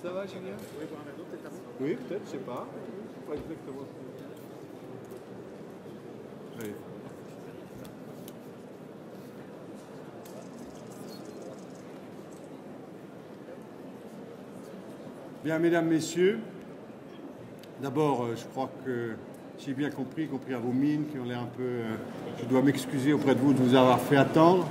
Ça va, Julien? Oui, peut-être, je sais pas. Pas exactement. Oui. Bien, mesdames, messieurs, d'abord, je crois que j'ai bien compris, y compris à vos mines, qui ont l'air un peu... je dois m'excuser auprès de vous avoir fait attendre.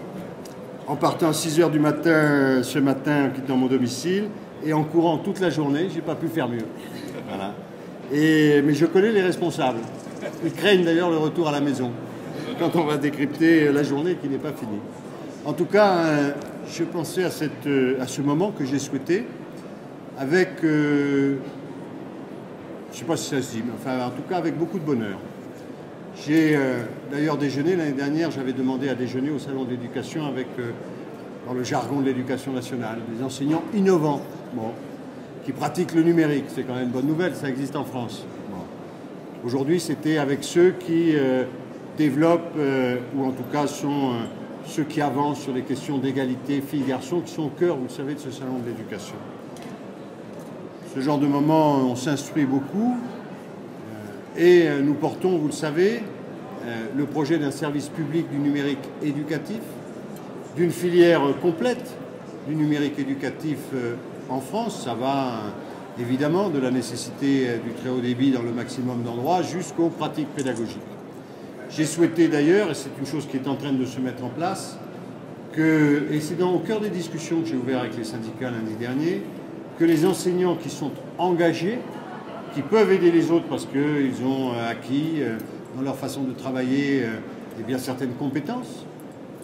En partant à 6 h du matin, ce matin, en quittant mon domicile, et en courant toute la journée, j'ai pas pu faire mieux. Voilà. Mais je connais les responsables. Ils craignent d'ailleurs le retour à la maison, quand on va décrypter la journée qui n'est pas finie. En tout cas, je pensais à ce moment que j'ai souhaité, avec, je ne sais pas si ça se dit, mais enfin, en tout cas, avec beaucoup de bonheur. J'ai d'ailleurs déjeuné l'année dernière, j'avais demandé à déjeuner au Salon de l'Éducation avec, dans le jargon de l'Éducation nationale, des enseignants innovants, bon, qui pratiquent le numérique. C'est quand même une bonne nouvelle, ça existe en France. Bon. Aujourd'hui, c'était avec ceux qui développent, ou en tout cas sont ceux qui avancent sur les questions d'égalité filles-garçons, qui sont au cœur, vous le savez, de ce Salon de l'Éducation. Ce genre de moment, on s'instruit beaucoup et nous portons, vous le savez, le projet d'un service public du numérique éducatif, d'une filière complète du numérique éducatif en France. Ça va évidemment de la nécessité du très haut débit dans le maximum d'endroits jusqu'aux pratiques pédagogiques. J'ai souhaité d'ailleurs, et c'est une chose qui est en train de se mettre en place, et c'est au cœur des discussions que j'ai ouvertes avec les syndicats lundi dernier, que les enseignants qui sont engagés, qui peuvent aider les autres parce qu'ils ont acquis dans leur façon de travailler eh bien, certaines compétences,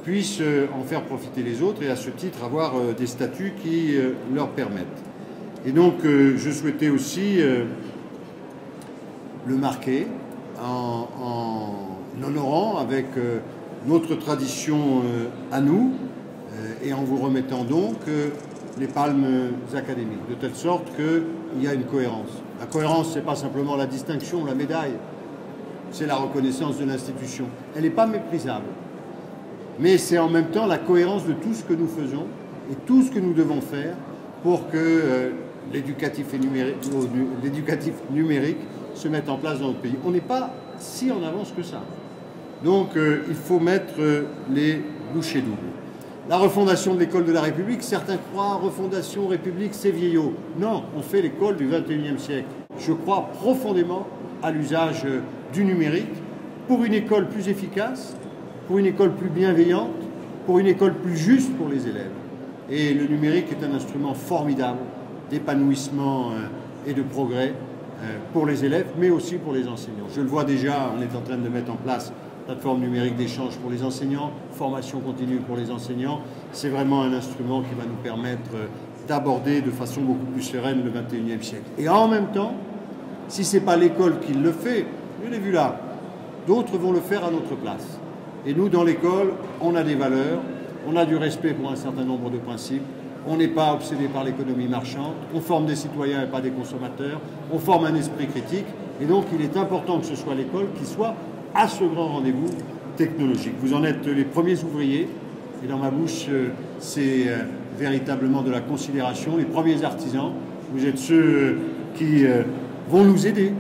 puissent en faire profiter les autres et à ce titre avoir des statuts qui leur permettent. Et donc je souhaitais aussi le marquer en honorant avec notre tradition à nous et en vous remettant donc les palmes académiques, de telle sorte qu'il y a une cohérence. La cohérence, ce n'est pas simplement la distinction, la médaille, c'est la reconnaissance de l'institution. Elle n'est pas méprisable, mais c'est en même temps la cohérence de tout ce que nous faisons et tout ce que nous devons faire pour que l'éducatif numérique se mette en place dans notre pays. On n'est pas si en avance que ça. Donc il faut mettre les bouchées doubles. La refondation de l'école de la République, certains croient refondation République, c'est vieillot. Non, on fait l'école du XXIe siècle. Je crois profondément à l'usage du numérique pour une école plus efficace, pour une école plus bienveillante, pour une école plus juste pour les élèves. Et le numérique est un instrument formidable d'épanouissement et de progrès pour les élèves, mais aussi pour les enseignants. Je le vois déjà, on est en train de mettre en place plateforme numérique d'échange pour les enseignants, formation continue pour les enseignants. C'est vraiment un instrument qui va nous permettre d'aborder de façon beaucoup plus sereine le XXIe siècle. Et en même temps, si ce n'est pas l'école qui le fait, je l'ai vu là, d'autres vont le faire à notre place. Et nous, dans l'école, on a des valeurs, on a du respect pour un certain nombre de principes, on n'est pas obsédé par l'économie marchande, on forme des citoyens et pas des consommateurs, on forme un esprit critique, et donc il est important que ce soit l'école qui soit à ce grand rendez-vous technologique. Vous en êtes les premiers ouvriers, et dans ma bouche, c'est véritablement de la considération, les premiers artisans. Vous êtes ceux qui vont nous aider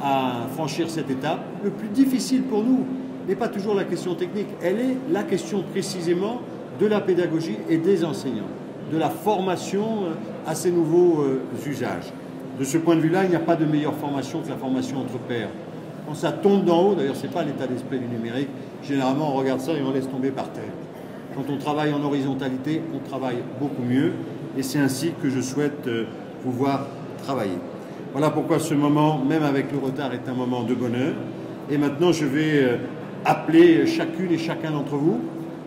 à franchir cette étape. Le plus difficile pour nous n'est pas toujours la question technique, elle est la question précisément de la pédagogie et des enseignants, de la formation à ces nouveaux usages. De ce point de vue-là, il n'y a pas de meilleure formation que la formation entre pairs. Quand ça tombe d'en haut, d'ailleurs, ce n'est pas l'état d'esprit du numérique, généralement on regarde ça et on laisse tomber par terre. Quand on travaille en horizontalité, on travaille beaucoup mieux et c'est ainsi que je souhaite pouvoir travailler. Voilà pourquoi ce moment, même avec le retard, est un moment de bonheur. Et maintenant, je vais appeler chacune et chacun d'entre vous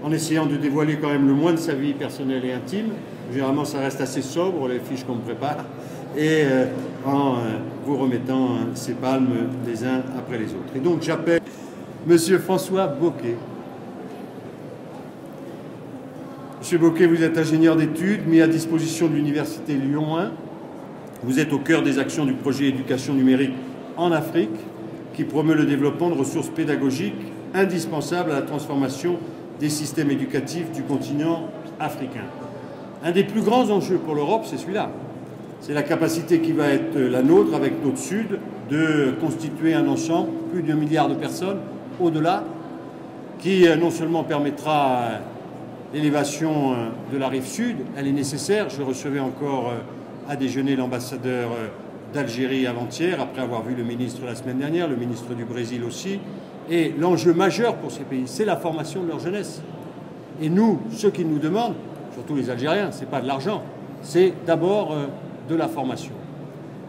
en essayant de dévoiler quand même le moins de sa vie personnelle et intime. Généralement, ça reste assez sobre, les fiches qu'on me prépare. Et en vous remettant ces palmes les uns après les autres. Et donc j'appelle Monsieur François Bocquet. Monsieur Bocquet, vous êtes ingénieur d'études, mis à disposition de l'Université Lyon 1. Vous êtes au cœur des actions du projet éducation numérique en Afrique, qui promeut le développement de ressources pédagogiques indispensables à la transformation des systèmes éducatifs du continent africain. Un des plus grands enjeux pour l'Europe, c'est celui-là. C'est la capacité qui va être la nôtre avec notre Sud de constituer un ensemble, plus d'1 milliard de personnes, au-delà, qui non seulement permettra l'élévation de la rive sud, elle est nécessaire. Je recevais encore à déjeuner l'ambassadeur d'Algérie avant-hier, après avoir vu le ministre la semaine dernière, le ministre du Brésil aussi. Et l'enjeu majeur pour ces pays, c'est la formation de leur jeunesse. Et nous, ceux qui nous demandent, surtout les Algériens, ce n'est pas de l'argent, c'est d'abord de la formation.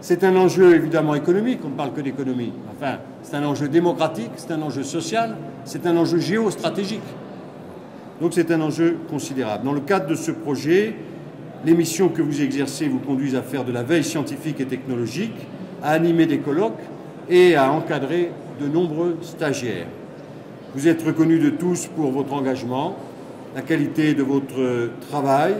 C'est un enjeu évidemment économique, on ne parle que d'économie. Enfin, c'est un enjeu démocratique, c'est un enjeu social, c'est un enjeu géostratégique. Donc c'est un enjeu considérable. Dans le cadre de ce projet, les missions que vous exercez vous conduisent à faire de la veille scientifique et technologique, à animer des colloques et à encadrer de nombreux stagiaires. Vous êtes reconnus de tous pour votre engagement, la qualité de votre travail,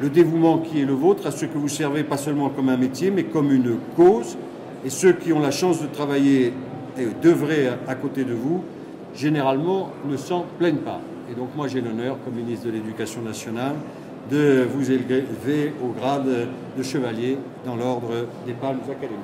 le dévouement qui est le vôtre à ce que vous servez pas seulement comme un métier, mais comme une cause. Et ceux qui ont la chance de travailler et d'œuvrer à côté de vous, généralement, ne s'en plaignent pas. Et donc moi, j'ai l'honneur, comme ministre de l'Éducation nationale, de vous élever au grade de chevalier dans l'ordre des Palmes académiques.